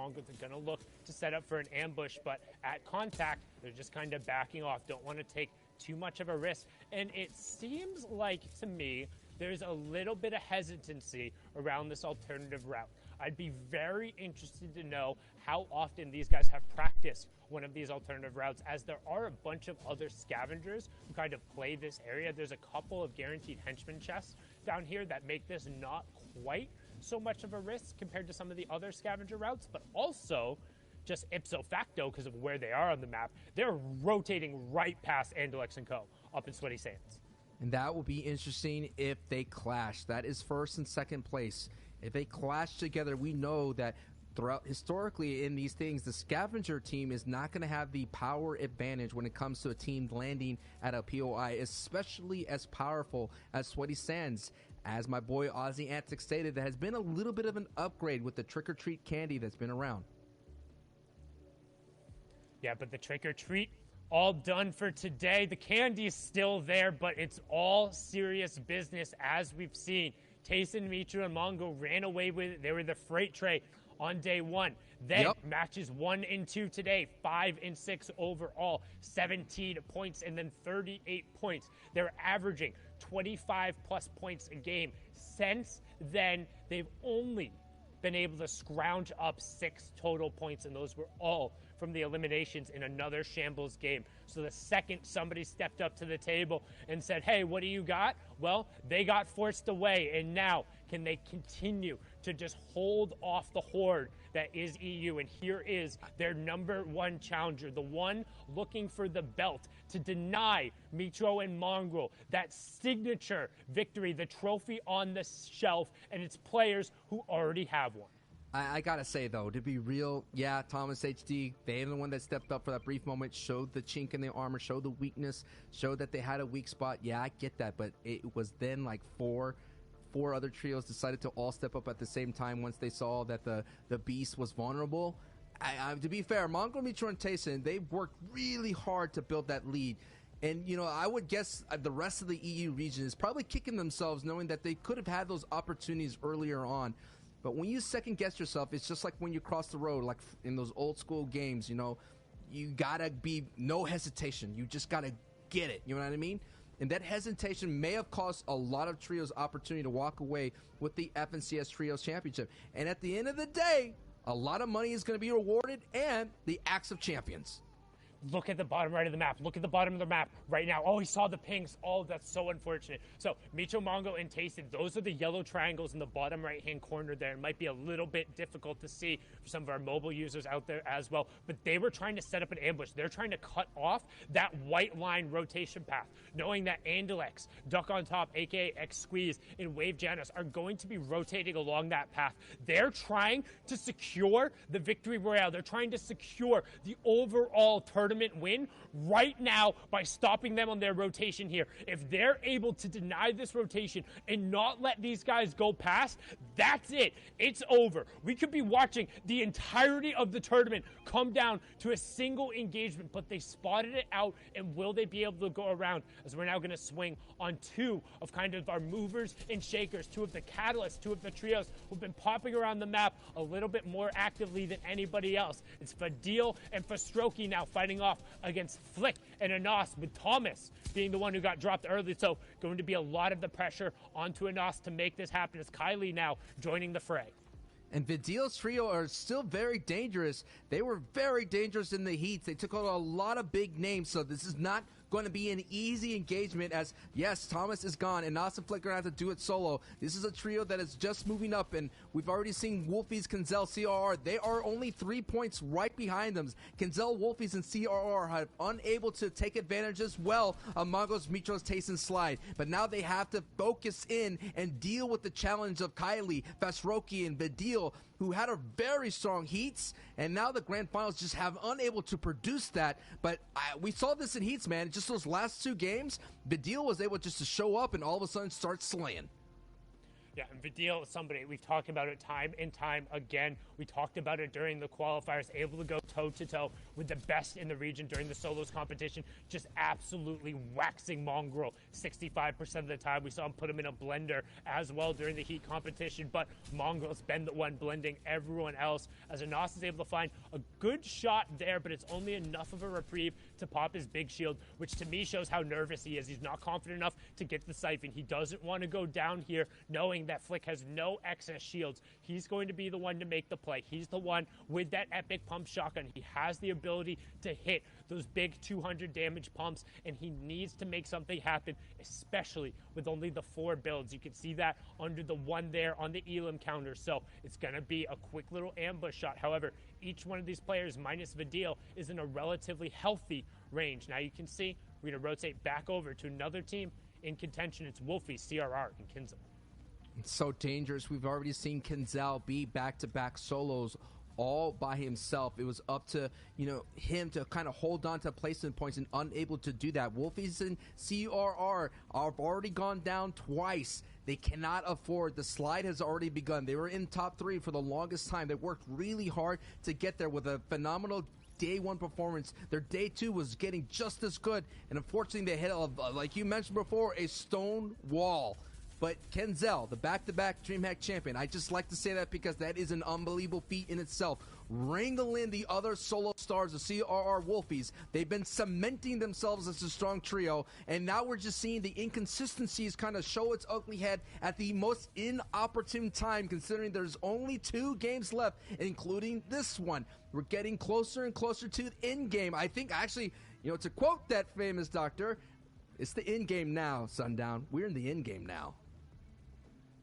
Mongols are going to look to set up for an ambush, but at contact, they're just kind of backing off, don't want to take too much of a risk. And it seems like, to me, there's a little bit of hesitancy around this alternative route. I'd be very interested to know how often these guys have practiced one of these alternative routes, as there are a bunch of other scavengers who kind of play this area. There's a couple of guaranteed henchman chests down here that make this not quite so much of a risk compared to some of the other scavenger routes, but also just ipso facto, because of where they are on the map, they're rotating right past Andalex and Co. up in Sweaty Sands. And that will be interesting if they clash. That is first and second place. If they clash together, we know that throughout historically in these things, the scavenger team is not going to have the power advantage when it comes to a team landing at a POI, especially as powerful as Sweaty Sands. As my boy Aussie Antics stated, there has been a little bit of an upgrade with the trick-or-treat candy that's been around. Yeah, but the trick-or-treat all done for today. The candy is still there, but it's all serious business, as we've seen. Tayson, Mitra, and Mongo ran away with it. They were the freight tray on day one. Then matches 1 and 2 today, 5 and 6 overall, 17 points and then 38 points. They're averaging 25 plus points a game. Since then, they've only been able to scrounge up 6 total points, and those were all from the eliminations in another shambles game. So the second somebody stepped up to the table and said, hey, what do you got? Well, they got forced away, and now can they continue to just hold off the horde that is EU? And here is their number one challenger, the one looking for the belt, to deny Mitro and Mongrel that signature victory, the trophy on the shelf, and its players who already have one. I gotta say, though, to be real, yeah, Thomas HD, they're the one that stepped up for that brief moment, showed the chink in their armor, showed the weakness, showed that they had a weak spot. Yeah, I get that, but it was then like four other trios decided to all step up at the same time once they saw that the beast was vulnerable. To be fair, Mongrel, Mitro, and Tayson, they worked really hard to build that lead. And, you know, I would guess the rest of the EU region is probably kicking themselves knowing that they could have had those opportunities earlier on. But when you second guess yourself, it's just like when you cross the road, like in those old school games, you know, you gotta be no hesitation. You just gotta get it. You know what I mean? And that hesitation may have cost a lot of trios opportunity to walk away with the FNCS Trios Championship. And at the end of the day, a lot of money is going to be rewarded and the Axe of Champions. Look at the bottom right of the map. Look at the bottom of the map right now. Oh, he saw the pings. Oh, that's so unfortunate. So, Micho, Mongo, and Tayson, those are the yellow triangles in the bottom right-hand corner there. It might be a little bit difficult to see for some of our mobile users out there as well, but they were trying to set up an ambush. They're trying to cut off that white line rotation path, knowing that Andalex, Duck on Top, aka X-Squeeze, and Wave Janus are going to be rotating along that path. They're trying to secure the victory royale. They're trying to secure the overall tournament win right now by stopping them on their rotation here. If they're able to deny this rotation and not let these guys go past, that's it. It's over. We could be watching the entirety of the tournament come down to a single engagement, but they spotted it out, and will they be able to go around? As we're now going to swing on 2 of kind of our movers and shakers, 2 of the catalysts, 2 of the trios who've been popping around the map a little bit more actively than anybody else. It's Fadil and Fastrokey now fighting off against Flick and Anas, with Thomas being the one who got dropped early. So going to be a lot of the pressure onto Anas to make this happen, as Kylie now joining the fray. And Vidil's trio are still very dangerous. They were very dangerous in the heats. They took out a lot of big names, so this is not going to be an easy engagement, as yes, Thomas is gone and Nas and Flick are going to have to do it solo. This is a trio that is just moving up, and we've already seen Wolfies, Kenzel, CRR. They are only 3 points right behind them. Kenzel, Wolfies, and CRR have unable to take advantage as well of Mongo's, Mitro's, Tayson slide. But now they have to focus in and deal with the challenge of Kylie, Fasroki, and Vidil, who had a very strong heats, and now the grand finals just have unable to produce that. But we saw this in heats, man. Just those last 2 games, Vidil was able just to show up and all of a sudden start slaying. Yeah, and Vidal is somebody, we've talked about it time and time again. We talked about it during the qualifiers, able to go toe-to-toe with the best in the region during the solos competition, just absolutely waxing Mongrel 65% of the time. We saw him put him in a blender as well during the heat competition, but Mongrel's been the one blending everyone else, as Anas is able to find a good shot there, but it's only enough of a reprieve to pop his big shield, which to me shows how nervous he is. He's not confident enough to get the siphon. He doesn't want to go down here knowing that Flick has no excess shields. He's going to be the one to make the play. He's the one with that epic pump shotgun. He has the ability to hit those big 200 damage pumps, and he needs to make something happen, especially with only the 4 builds. You can see that under the 1 there on the Elam counter, so it's going to be a quick little ambush shot. However, each one of these players, minus Vidal, is in a relatively healthy range. Now you can see we're going to rotate back over to another team in contention. It's Wolfie, CRR, and Kinzel. It's so dangerous. We've already seen Kinzel be back-to-back solos all by himself. It was up to, him to kind of hold on to placement points and unable to do that. Wolfies and CRR have already gone down twice. They cannot afford. The slide has already begun. They were in top 3 for the longest time. They worked really hard to get there with a phenomenal day 1 performance. Their day 2 was getting just as good, and unfortunately they hit, like you mentioned before, a stone wall. But Kinzel, the back-to-back DreamHack champion, I just like to say that because that is an unbelievable feat in itself. Wrangle in the other solo stars, the CRR Wolfies. They've been cementing themselves as a strong trio, and now we're just seeing the inconsistencies kind of show its ugly head at the most inopportune time, considering there's only 2 games left, including this one. We're getting closer and closer to the end game. I think, actually, to quote that famous doctor, it's the end game now, Sundown. We're in the end game now.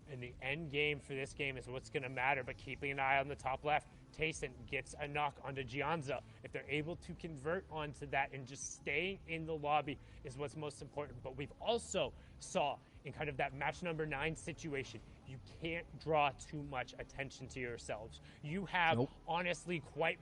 And the end game for this game is what's going to matter, but keeping an eye on the top left, Tayson gets a knock onto Gianza. If they're able to convert onto that and just staying in the lobby is what's most important. But we've also saw in kind of that match number 9 situation, you can't draw too much attention to yourselves. You have honestly quite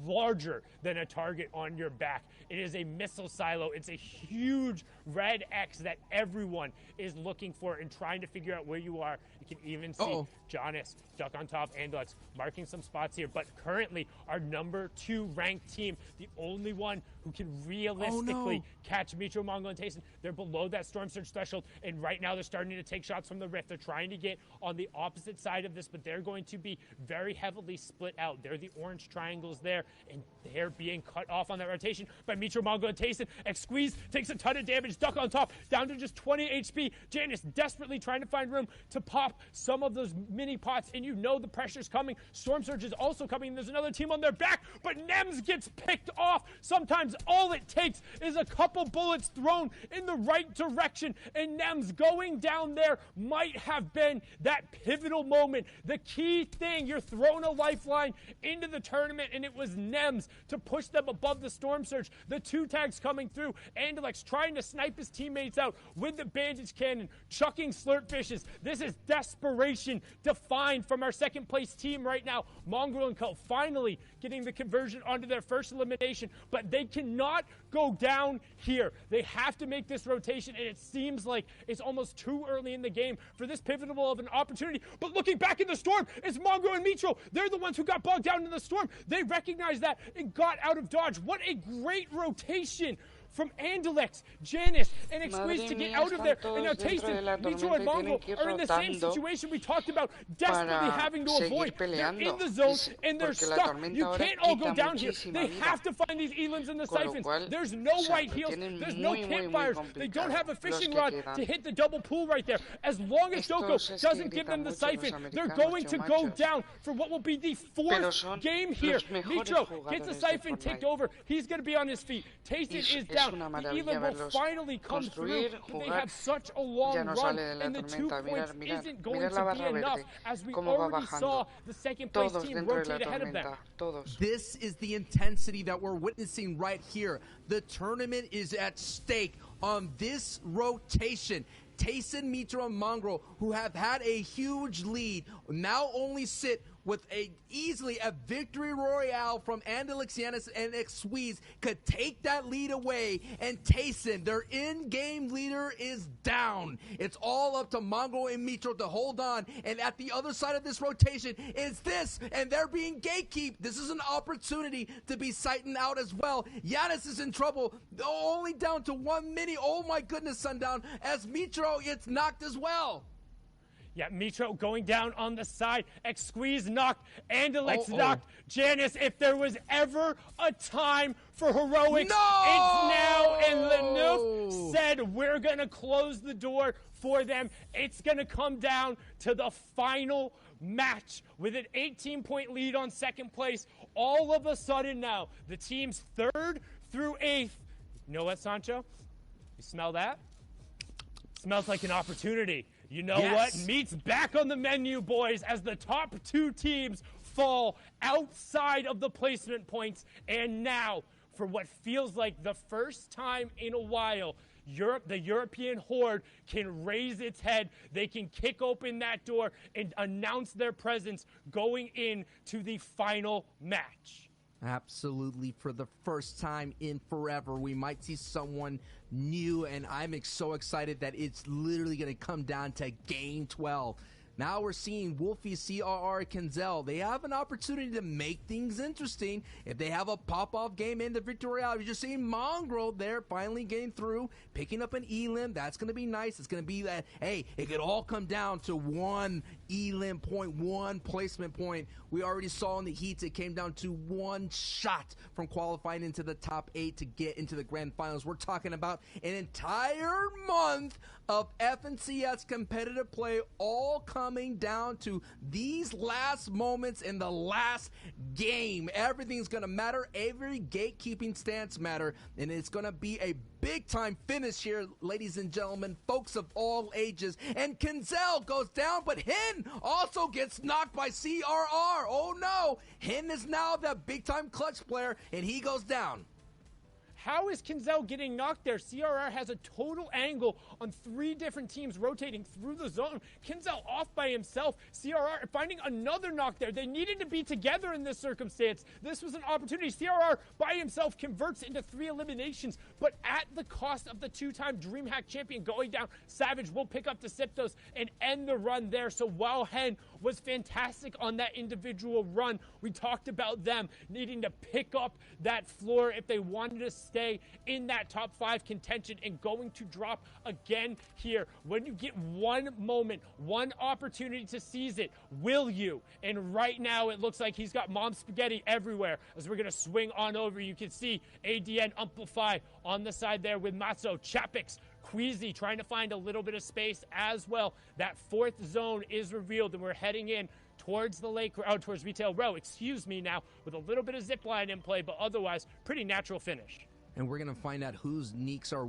larger than a target on your back. It is a missile silo. It's a huge red X that everyone is looking for and trying to figure out where you are. You can even see Jonas, Duck on top, Andalex marking some spots here. But currently, our number 2 ranked team, the only one who can realistically catch Mitro, Mongo, and Tayson, they're below that Storm Surge threshold. And right now, they're starting to take shots from the Rift. They're trying to get on the opposite side of this, but they're going to be very heavily split out. They're the orange triangles there, and they're being cut off on that rotation by Mitro, Mongo, and Tayson. X-Squeeze takes a ton of damage. Duck on top, down to just 20 HP. Janus desperately trying to find room to pop some of those mini pots, and the pressure's coming. Storm Surge is also coming. There's another team on their back, but Nems gets picked off. Sometimes all it takes is a couple bullets thrown in the right direction, and Nems going down there might have been that pivotal moment. The key thing, you're throwing a lifeline into the tournament, and it was Nems to push them above the Storm Surge. The 2 tags coming through. Andalex trying to snipe his teammates out with the bandage cannon, chucking slurp fishes. This is desperation defined from our second place team right now. Mongrel and Co. finally getting the conversion onto their first elimination, but they cannot go down here. They have to make this rotation, and it seems like it's almost too early in the game for this pivotal of an opportunity. But looking back in the storm, it's Mongrel and Mitro. They're the ones who got bogged down in the storm. They recognized that and got out of dodge. What a great rotation from Andalex, Janice, and X-Squeeze to get out of there. And now Tayson, Mitro, and Mongo are in the same situation we talked about, desperately having to avoid. They're in the zone, and they're stuck. You can't all go down here. They have to find these Elans and the siphons. There's no white heals. There's no campfires. They don't have a fishing rod to hit the double pool right there. As long as Doko doesn't give them the siphon, they're going to go down for what will be the 4th game here. Mitro gets the siphon ticked over. He's going to be on his feet. Tayson is down. The Elam will finally come through, but they have such a long run, and the 2 points isn't going to be enough, as we already saw the second place team rotate ahead of them. This is the intensity that we're witnessing right here. The tournament is at stake on this rotation. Tayson, Mitro, and Mongrel, who have had a huge lead, now only sit with easily a victory royale from Andelix Yanis and Xwiz could take that lead away, and Tayson, their in-game leader, is down. It's all up to Mongo and Mitro to hold on, and at the other side of this rotation is this, and they're being gatekeep. This is an opportunity to be sighting out as well. Yanis is in trouble, only down to 1 mini. Oh my goodness, Sundown, as Mitro gets knocked as well. Yeah, Mitro going down on the side. Xwiz knocked. Andalex knocked. Janice, if there was ever a time for heroics, it's now. And Lenouf said, we're going to close the door for them. It's going to come down to the final match with an 18-point lead on second place. All of a sudden now, the teams 3rd through 8th. You know what, Sancho? You smell that? Smells like an opportunity. You know what? Meat's back on the menu, boys, as the top 2 teams fall outside of the placement points. And now, for what feels like the first time in a while, the European Horde can raise its head. They can kick open that door and announce their presence going into the final match. Absolutely. For the first time in forever, we might see someone new, and I'm so excited that it's literally going to come down to Game 12. Now we're seeing Wolfie, CRR, Kenzel. They have an opportunity to make things interesting if they have a pop-off game in the Victory Royale. You're just seeing Mongrel there finally getting through, picking up an elim. That's going to be nice. It's going to be that, hey, it could all come down to 1 elim point, 1 placement point. We already saw in the heats it came down to 1 shot from qualifying into the top 8 to get into the grand finals. We're talking about an entire month of FNCS competitive play, all coming down to these last moments in the last game. Everything's going to matter. Every gatekeeping stance matter, and it's going to be a big-time finish here, ladies and gentlemen, folks of all ages. And Kenzel goes down, but Hin also gets knocked by CRR. Oh, no. Hin is now the big-time clutch player, and he goes down. How is Kenzel getting knocked there? CRR has a total angle on 3 different teams rotating through the zone. Kenzel off by himself. CRR finding another knock there. They needed to be together in this circumstance. This was an opportunity. CRR by himself converts into 3 eliminations, but at the cost of the 2-time DreamHack champion going down. Savage will pick up the Siptos and end the run there. So while Hen was fantastic on that individual run, we talked about them needing to pick up that floor if they wanted to stay in that top 5 contention, and going to drop again here. When you get 1 moment, 1 opportunity to seize it, will you? And right now it looks like he's got mom spaghetti everywhere. As we're going to swing on over, you can see ADN Amplify on the side there with Matzo, Chapix, Queasy trying to find a little bit of space as well. That 4th zone is revealed, and we're heading in towards the lake, towards Retail Row, now, with a little bit of zip line in play, but otherwise pretty natural finish. And we're going to find out whose knees are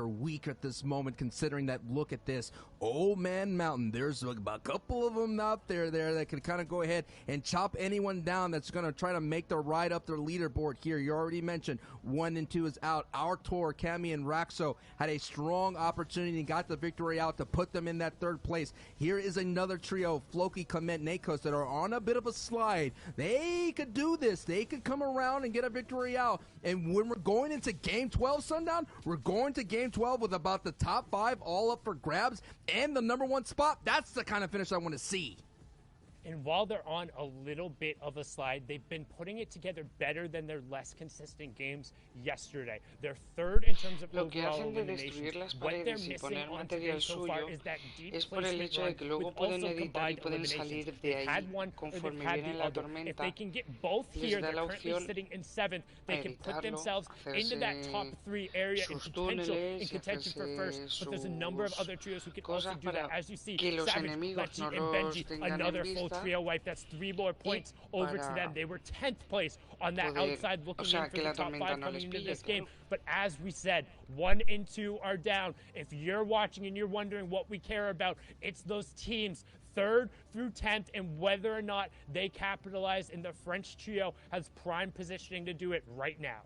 weak at this moment, considering that, look at this. Old Man Mountain. There's a couple of them out there that can kind of go ahead and chop anyone down that's going to try to make their ride up their leaderboard here. You already mentioned 1 and 2 is out. Our Tor, Cami, and Raxo had a strong opportunity and got the victory out to put them in that 3rd place. Here is another trio, Floki, Komet, Nakos, that are on a bit of a slide. They could do this. They could come around and get a victory out. And when we're going into Game 12, Sundown, we're going to Game 12 with about the top 5 all up for grabs and the number 1 spot. That's the kind of finish I want to see. And while they're on a little bit of a slide, they've been putting it together better than their less consistent games yesterday. They're 3rd in terms of overall eliminations. What they're missing on today so far is that deep placement run with also combined eliminations. They've had one or they've had the other. If they can get both here, they're currently sitting in 7th. They can put themselves into that top 3 area in contention for 1st. But there's a number of other trios who can also do that. As you see, Savage, Lechi, and Benji, another full trio wipe. That's 3 more points over to them. They were 10th place on that outside, looking in for the top 5 coming into this game. But as we said, 1 and 2 are down. If you're watching and you're wondering what we care about, it's those teams 3rd through 10th and whether or not they capitalize. And the French trio has prime positioning to do it right now.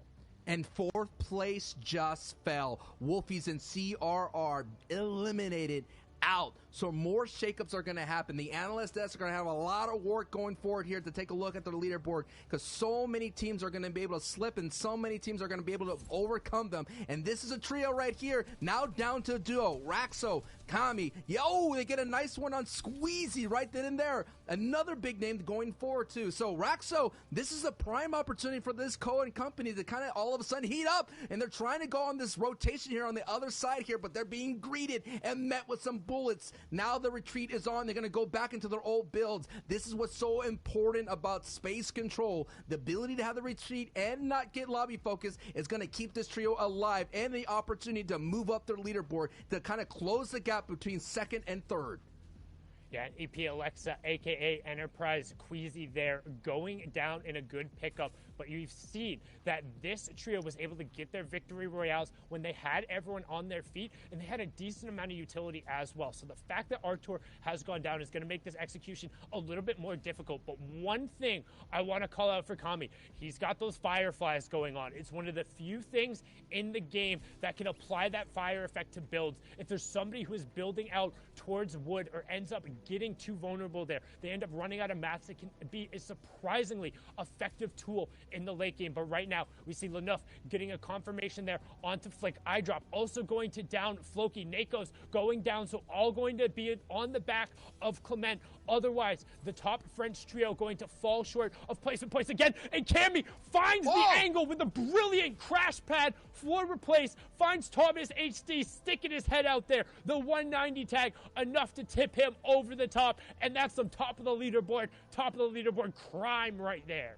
And 4th place just fell. Wolfies and CRR eliminated out So more shakeups are going to happen. The analyst desks are going to have a lot of work going forward here to take a look at the leaderboard, because so many teams are going to be able to slip and so many teams are going to be able to overcome them. And this is a trio right here, now down to a duo. Raxo, Kami, they get a nice one on Squeezy right then and there. Another big name going forward too. So Raxo, this is a prime opportunity for this Cohen company to kind of all of a sudden heat up, and they're trying to go on this rotation here on the other side here, but they're being greeted and met with some bullets. Now the retreat is on. They're going to go back into their old builds. This is what's so important about space control. The ability to have the retreat and not get lobby focus is going to keep this trio alive, and the opportunity to move up their leaderboard to kind of close the gap between second and third. Yeah, EP Alexa, a.k.a. Enterprise Queasy there, going down in a good pickup. But you've seen that this trio was able to get their victory royales when they had everyone on their feet, and they had a decent amount of utility as well. So the fact that Artur has gone down is going to make this execution a little bit more difficult. But one thing I want to call out for Kami, he's got those fireflies going on. It's one of the few things in the game that can apply that fire effect to builds. If there's somebody who is building out towards wood or ends up getting too vulnerable there, they end up running out of mats. It can be a surprisingly effective tool in the late game. But right now we see Leneuf getting a confirmation there onto Flick. Eyedrop also going to down Floki. Nako's going down, so all going to be on the back of Clement. Otherwise, the top French trio going to fall short of placement points again. And Cammy finds the angle with a brilliant crash pad floor replace. Finds Thomas HD sticking his head out there. The 190 tag, enough to tip him over the top. And that's some top of the leaderboard crime right there.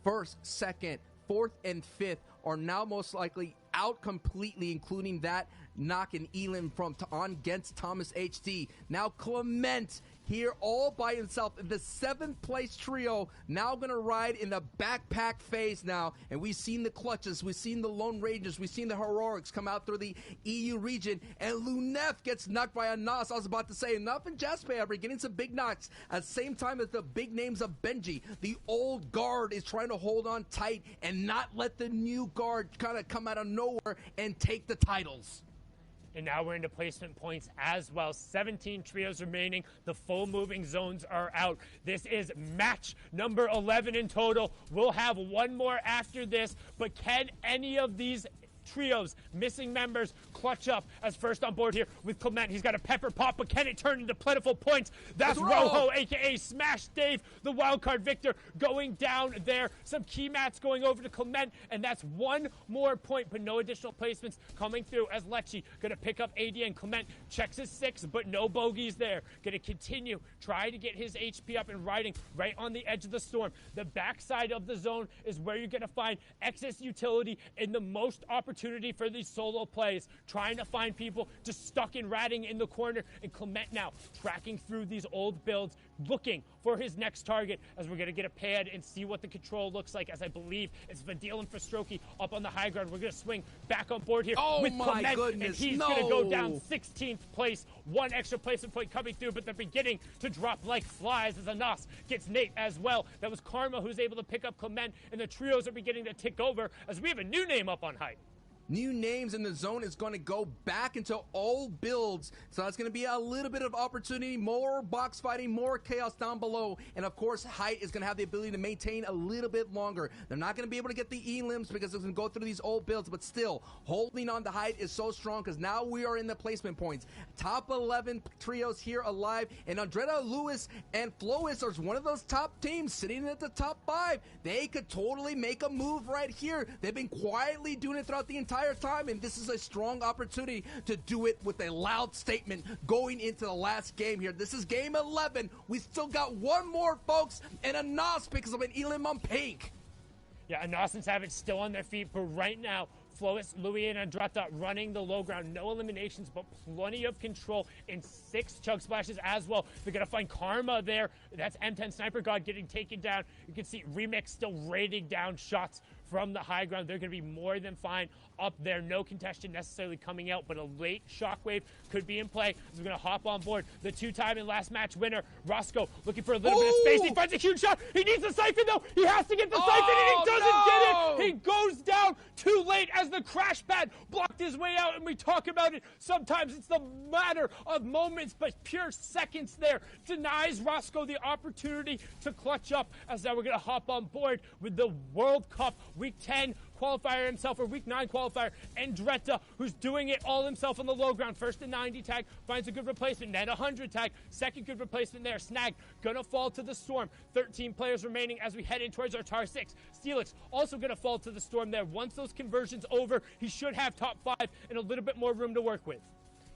First, second, fourth, and fifth are now most likely out completely, including that knock and Elam from on against Thomas HD. Now Clement here all by himself in the 7th place trio, now going to ride in the backpack phase now. And we've seen the clutches, we've seen the Lone Rangers, we've seen the Heroics come out through the EU region, and Lunef gets knocked by a Nas. I was about to say, Enough and Jasper are getting some big knocks at the same time as the big names of Benji. The old guard is trying to hold on tight and not let the new guard kind of come out of nowhere and take the titles. And now we're into placement points as well. 17 trios remaining. The full moving zones are out. This is match number 11 in total. We'll have one more after this, but can any of these trios, missing members, clutch up as first on board here with Clement? He's got a pepper pop, but can it turn into plentiful points? That's Rojo, a.k.a. Smash Dave, the wildcard victor, going down there. Some key mats going over to Clement, and that's one more point, but no additional placements coming through as Lecce going to pick up AD, and Clement checks his 6, but no bogeys there. Going to continue, try to get his HP up and riding right on the edge of the storm. The backside of the zone is where you're going to find excess utility and the most opportunity for these solo plays, trying to find people just stuck and ratting in the corner. And Clement now tracking through these old builds, looking for his next target, as we're going to get a pad and see what the control looks like, as I believe it's Vadil and Frostroki up on the high ground. We're going to swing back on board here with Clement, and he's going to go down 16th place. One extra placement point coming through, but they're beginning to drop like flies as Anas gets Nate as well. That was Karma who's able to pick up Clement, and the trios are beginning to tick over as we have a new name up on height. New names in the zone is going to go back into old builds. So that's going to be a little bit of opportunity, more box fighting, more chaos down below. And of course, height is going to have the ability to maintain a little bit longer. They're not going to be able to get the E-limbs because it's going to go through these old builds, but still, holding on to height is so strong because now we are in the placement points. Top 11 trios here alive, and Andretta, Lewis, and Flois are one of those top teams sitting at the top 5. They could totally make a move right here. They've been quietly doing it throughout the entire time, and this is a strong opportunity to do it with a loud statement going into the last game here. This is game 11. We still got one more, folks, and Anas picks up an Elam on pink. Yeah, Anas and Savage still on their feet, but right now, Flois, Louis, and Andrata running the low ground. No eliminations, but plenty of control in 6 chug splashes as well. They're going to find Karma there. That's M10 Sniper God getting taken down. You can see Remix still raining down shots from the high ground. They're going to be more than fine up there. No contention necessarily coming out, but a late shockwave could be in play. We're going to hop on board the 2-time and last match winner, Roscoe, looking for a little bit of space. He finds a huge shot. He needs the siphon, though. He has to get the siphon, and he doesn't get it. He goes down too late as the crash pad blocked his way out, and we talk about it. Sometimes it's the matter of moments, but pure seconds there denies Roscoe the opportunity to clutch up, as now we're going to hop on board with the World Cup Week 10 qualifier himself, or Week 9 qualifier, Andretta, who's doing it all himself on the low ground. First a 90 tag, finds a good replacement, then a 100 tag, second good replacement there, snag, gonna fall to the Storm. 13 players remaining as we head in towards our Tar 6. Steelix also gonna fall to the Storm there. Once those conversions over, he should have top 5 and a little bit more room to work with.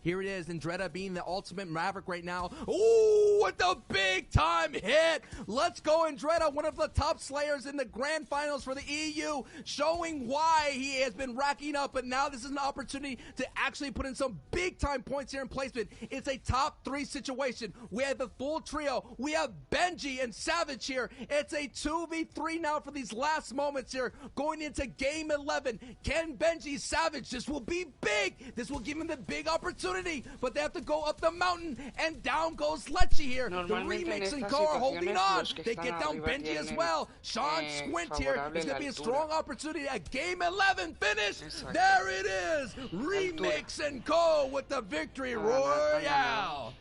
Here it is, Andretta being the ultimate maverick right now. Ooh, with the big time hit. Let's go, Andretta, one of the top slayers in the grand finals for the EU, showing why he has been racking up, but now this is an opportunity to actually put in some big time points here in placement. It's a top 3 situation. We have the full trio. We have Benji and Savage here. It's a 2v3 now for these last moments here, going into game 11. Can Benji Savage, this will be big. This will give him the big opportunity. But they have to go up the mountain, and down goes Lecce here. The remakes and Co are holding on. They get down Benji as well. Sean Squint here is going to be a strong opportunity. A game 11 finish. There it is. Remakes and Co with the victory royale.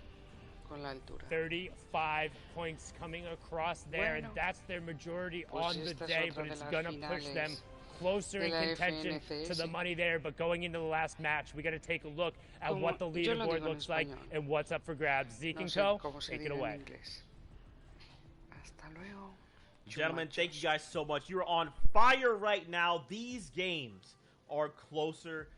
35 points coming across there, and that's their majority on the day, but it's going to push them closer in contention to the money there. But going into the last match, we got to take a look at what the leaderboard looks like and what's up for grabs. Zeke and Co, take it away. Gentlemen, thank you guys so much. You're on fire right now. These games are closer